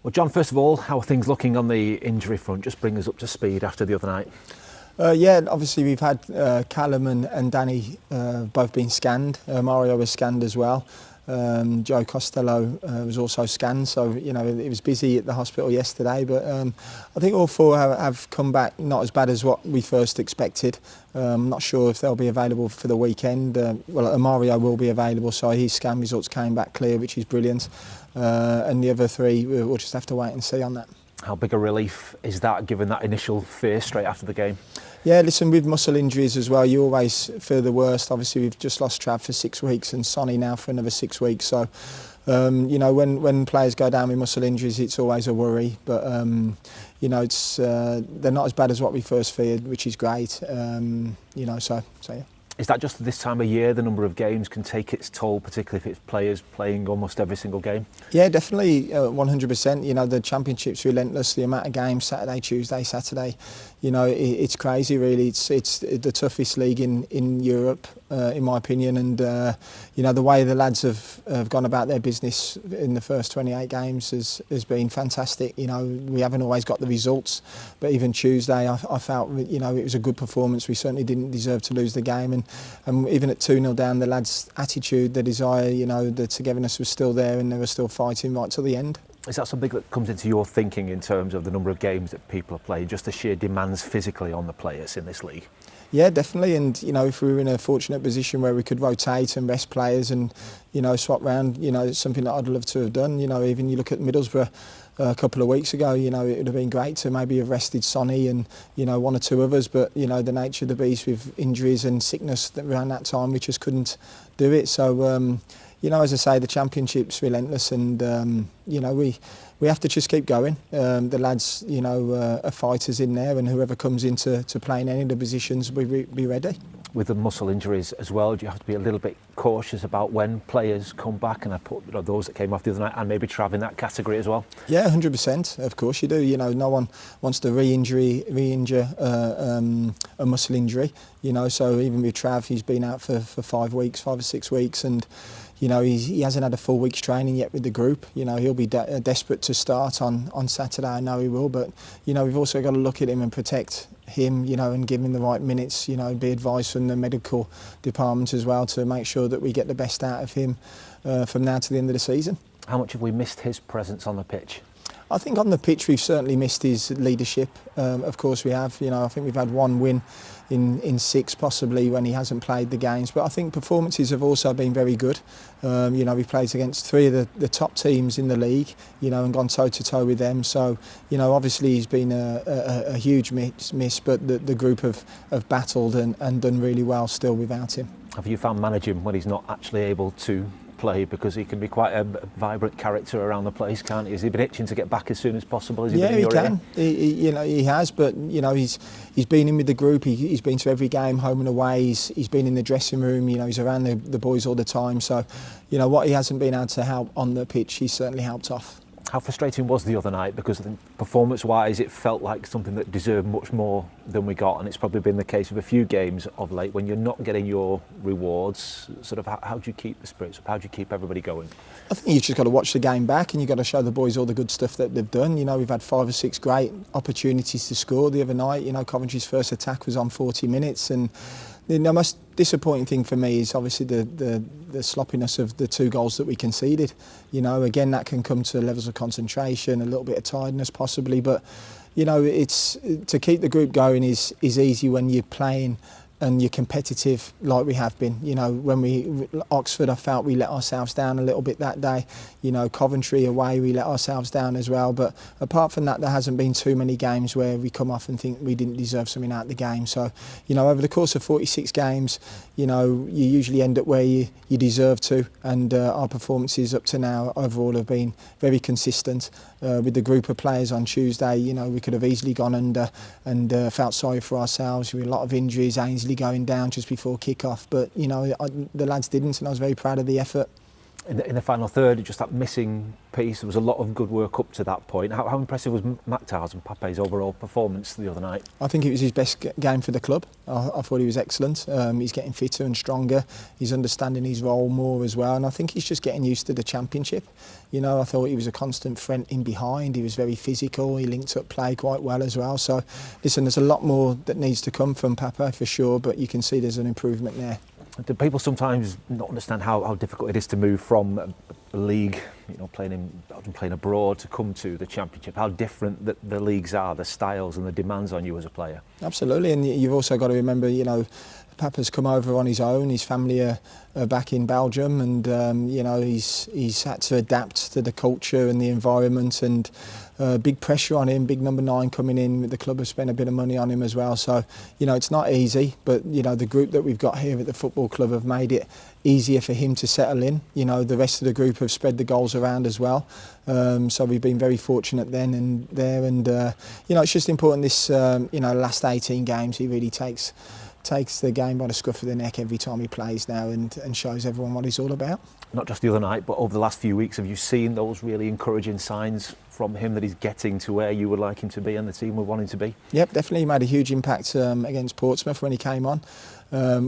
Well, John, first of all, how are things looking on the injury front? Just bring us up to speed after the other night. Yeah, obviously we've had Callum and Danny both been scanned. Mario was scanned as well. Joe Costello was also scanned, so it was busy at the hospital yesterday. But I think all four have come back not as bad as what we first expected. I'm not sure if they'll be available for the weekend. Well, Mario will be available, so his scan results came back clear, which is brilliant. And the other three, we'll just have to wait and see on that. How big a relief is that, given that initial fear straight after the game? Yeah, listen, with muscle injuries as well, you always fear the worst. Obviously, we've just lost Trav for 6 weeks and Sonny now for another 6 weeks. So, when players go down with muscle injuries, it's always a worry. But, it's they're not as bad as what we first feared, which is great. So yeah. Is that just this time of year, the number of games can take its toll, particularly if it's players playing almost every single game? Yeah, definitely, 100%. The Championship's relentless. The amount of games, Saturday, Tuesday, Saturday, it's crazy, really. It's the toughest league in Europe, in my opinion. And, the way the lads have gone about their business in the first 28 games has been fantastic. We haven't always got the results, but even Tuesday, I felt, it was a good performance. We certainly didn't deserve to lose the game. And even at 2-0 down, the lads' attitude, the desire, the togetherness was still there, and they were still fighting right till the end. Is that something that comes into your thinking in terms of the number of games that people are playing, just the sheer demands physically on the players in this league? Yeah, definitely. And, if we were in a fortunate position where we could rotate and rest players and, swap round, it's something that I'd love to have done. Even you look at Middlesbrough a couple of weeks ago, it would have been great to maybe have rested Sonny and, one or two others. But, the nature of the beast with injuries and sickness around that time, we just couldn't do it. So, as I say, the Championship's relentless, and we have to just keep going. The lads, are fighters in there, and whoever comes into play in any of the positions, we be ready. With the muscle injuries as well, do you have to be a little bit cautious about when players come back? And I put those that came off the other night and maybe Trav in that category as well. Yeah, 100%. Of course you do. No one wants to re-injure a muscle injury. So even with Trav, he's been out for 5 or 6 weeks, and he hasn't had a full week's training yet with the group. He'll be desperate to start on Saturday. I know he will, but we've also got to look at him and protect him, and give him the right minutes. Be advised from the medical department as well to make sure that we get the best out of him from now to the end of the season. How much have we missed his presence on the pitch? I think on the pitch we've certainly missed his leadership. Of course we have. I think we've had one win in 6 possibly when he hasn't played the games. But I think performances have also been very good. We played against 3 of the top teams in the league, and gone toe-to-toe with them. So, obviously he's been a huge miss, but the group have battled and done really well still without him. Have you found managing when he's not actually able to play, because he can be quite a vibrant character around the place, can't he? Has he been itching to get back as soon as possible? Yeah, he can. He has, but he's been in with the group. He's been to every game, home and away. He's been in the dressing room. He's around the boys all the time. So, what he hasn't been able to help on the pitch, he's certainly helped off. How frustrating was the other night? Because I think performance-wise, it felt like something that deserved much more than we got, and it's probably been the case with a few games of late. When you're not getting your rewards, sort of how do you keep the spirits up? How do you keep everybody going? I think you've just got to watch the game back, and you've got to show the boys all the good stuff that they've done. We've had 5 or 6 great opportunities to score the other night. Coventry's first attack was on 40 minutes, and the most disappointing thing for me is obviously the sloppiness of the 2 goals that we conceded. Again, that can come to levels of concentration, a little bit of tiredness possibly, but it's to keep the group going is easy when you're playing and you're competitive like we have been. When Oxford, I felt we let ourselves down a little bit that day. Coventry away, we let ourselves down as well. But apart from that, there hasn't been too many games where we come off and think we didn't deserve something out of the game. So, over the course of 46 games, you usually end up where you deserve to. And our performances up to now overall have been very consistent. With the group of players on Tuesday, we could have easily gone under and felt sorry for ourselves. We had a lot of injuries, Ainsley going down just before kick-off, but the lads didn't, and I was very proud of the effort. In the final third, just that missing piece, there was a lot of good work up to that point. How impressive was Makhtar's and Pape's overall performance the other night? I think it was his best game for the club. I thought he was excellent. He's getting fitter and stronger. He's understanding his role more as well, and I think he's just getting used to the Championship. You know, I thought he was a constant threat in behind. He was very physical. He linked up play quite well as well. So, listen, there's a lot more that needs to come from Pape for sure, but you can see there's an improvement there. Do people sometimes not understand how difficult it is to move from a league, you know, playing abroad to come to the Championship? How different the leagues are, the styles and the demands on you as a player? Absolutely, and you've also got to remember, you know, Papa's come over on his own. His family are back in Belgium, and you know, he's had to adapt to the culture and the environment, and big pressure on him. Big number 9 coming in. The club have spent a bit of money on him as well. So, you know, it's not easy, but you know, the group that we've got here at the football club have made it easier for him to settle in. You know, the rest of the group have spread the goals around as well. So we've been very fortunate then and there, and you know, it's just important this you know, last 18 games he really takes the game by the scruff of the neck every time he plays now, and shows everyone what he's all about. Not just the other night, but over the last few weeks, have you seen those really encouraging signs from him that he's getting to where you would like him to be and the team would want him to be? Yep, definitely. He made a huge impact against Portsmouth when he came on,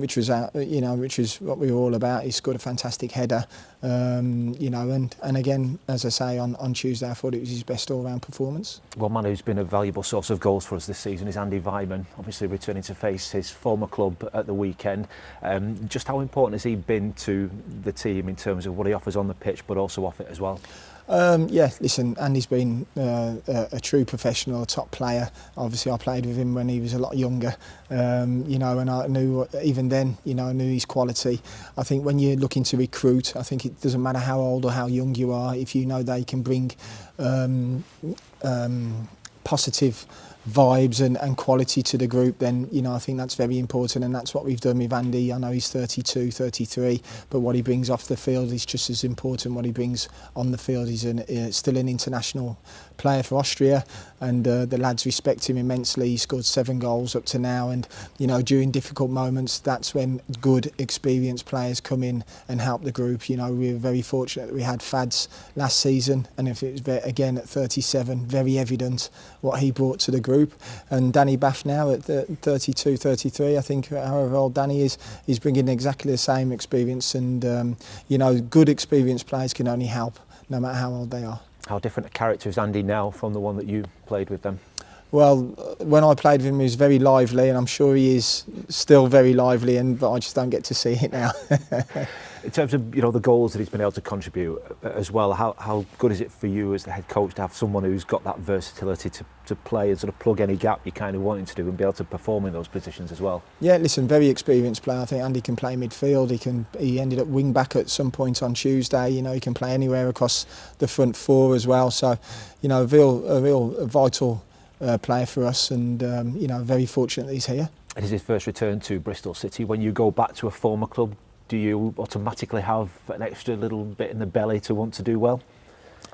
which was you know, which is what we were all about. He scored a fantastic header, you know, and again, as I say, on Tuesday, I thought it was his best all-round performance. One man who's been a valuable source of goals for us this season is Andy Weimann, obviously returning to face his former club at the weekend. Just how important has he been to the team in terms of what he offers on the pitch, but also off it as well? Yeah, listen, Andy's been a true professional, a top player. Obviously, I played with him when he was a lot younger, you know, and I knew even then, you know, I knew his quality. I think when you're looking to recruit, I think it doesn't matter how old or how young you are, if you know they can bring positive vibes and quality to the group, then, you know, I think that's very important, and that's what we've done with Andy. I know he's 32, 33, but what he brings off the field is just as important. What he brings on the field, he's still an international player for Austria, and the lads respect him immensely. He scored 7 goals up to now, and you know, during difficult moments, that's when good, experienced players come in and help the group. You know, we were very fortunate that we had Fads last season, and if it was again at 37, very evident what he brought to the group. And Danny Bath now at 32, 33, I think, however old Danny is, he's bringing exactly the same experience, and you know, good experienced players can only help, no matter how old they are. How different a character is Andy now from the one that you played with them? Well, when I played with him, he was very lively, and I'm sure he is still very lively, but I just don't get to see it now. In terms of, you know, the goals that he's been able to contribute as well, how good is it for you as the head coach to have someone who's got that versatility to play and sort of plug any gap you kind of want him to do and be able to perform in those positions as well? Yeah, listen, very experienced player. I think Andy can play midfield. He ended up wing back at some point on Tuesday. You know, he can play anywhere across the front 4 as well. So, you know, a real vital player for us, and you know, very fortunate that he's here. It is his first return to Bristol City. When you go back to a former club, do you automatically have an extra little bit in the belly to want to do well?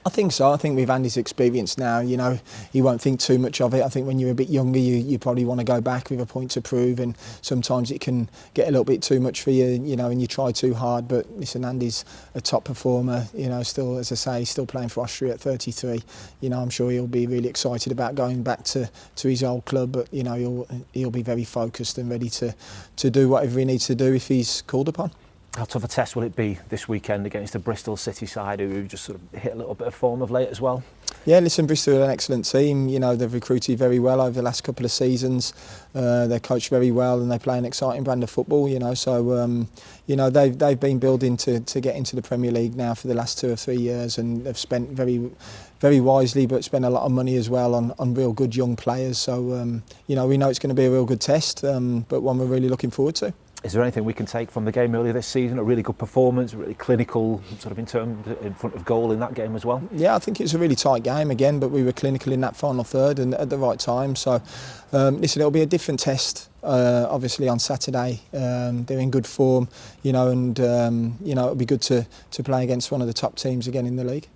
I think so. I think with Andy's experience now, you know, he won't think too much of it. I think when you're a bit younger, you probably want to go back with a point to prove, and sometimes it can get a little bit too much for you, you know, and you try too hard. But listen, Andy's a top performer, you know, still, as I say, still playing for Austria at 33. You know, I'm sure he'll be really excited about going back to his old club, but, you know, he'll be very focused and ready to do whatever he needs to do if he's called upon. How tough a test will it be this weekend against the Bristol City side, who just sort of hit a little bit of form of late as well? Yeah, listen, Bristol are an excellent team. You know, they've recruited very well over the last couple of seasons. They're coached very well, and they play an exciting brand of football. You know, so you know, they've been building to get into the Premier League now for the last 2 or 3 years, and they've spent very wisely, but spent a lot of money as well on real good young players. So you know, we know it's going to be a real good test, but one we're really looking forward to. Is there anything we can take from the game earlier this season? A really good performance, really clinical, sort of in front of goal in that game as well? Yeah, I think it's a really tight game again, but we were clinical in that final third and at the right time. So, listen, it'll be a different test, obviously on Saturday. They're in good form, you know, and you know, it'll be good to play against one of the top teams again in the league.